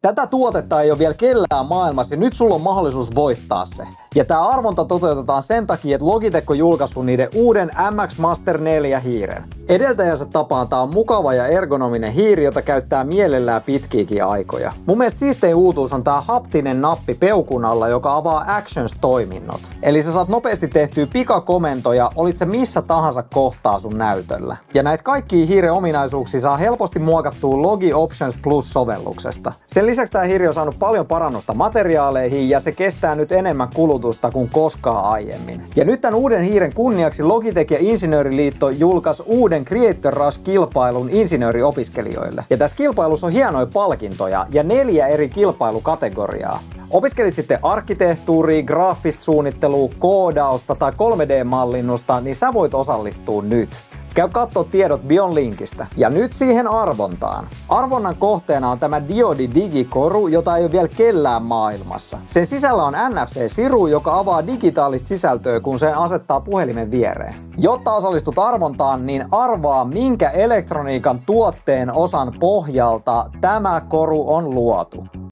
Tätä tuotetta ei ole vielä kellään maailmassa ja nyt sulla on mahdollisuus voittaa se. Ja tää arvonta toteutetaan sen takia, että Logitech on julkaissut niiden uuden MX Master 4 hiiren. Edeltäjänsä tapaan tää on mukava ja ergonominen hiiri, jota käyttää mielellään pitkiäkin aikoja. Mun mielestä siistein uutuus on tää haptinen nappi peukun alla, joka avaa Actions-toiminnot. Eli sä saat nopeasti tehtyä pikakomentoja, olit se missä tahansa kohtaa sun näytöllä. Ja näitä kaikkia hiiren ominaisuuksia saa helposti muokattua Logi Options Plus-sovelluksesta. Sen lisäksi tää hiiri on saanut paljon parannusta materiaaleihin ja se kestää nyt enemmän kulutusta kuin koskaan aiemmin. Ja nyt tämän uuden hiiren kunniaksi Logitech ja Insinööriliitto julkaisi uuden Creator Rush-kilpailun insinööriopiskelijoille. Ja tässä kilpailussa on hienoja palkintoja ja 4 eri kilpailukategoriaa. Opiskelit sitten arkkitehtuuria, graafista suunnittelua, koodausta tai 3D-mallinnusta, niin sä voit osallistua nyt. Käy kattoo tiedot Bion linkistä. Ja nyt siihen arvontaan. Arvonnan kohteena on tämä Diodi Digikoru, jota ei ole vielä kellään maailmassa. Sen sisällä on NFC-siru, joka avaa digitaalista sisältöä, kun sen asettaa puhelimen viereen. Jotta osallistut arvontaan, niin arvaa, minkä elektroniikan tuotteen osan pohjalta tämä koru on luotu.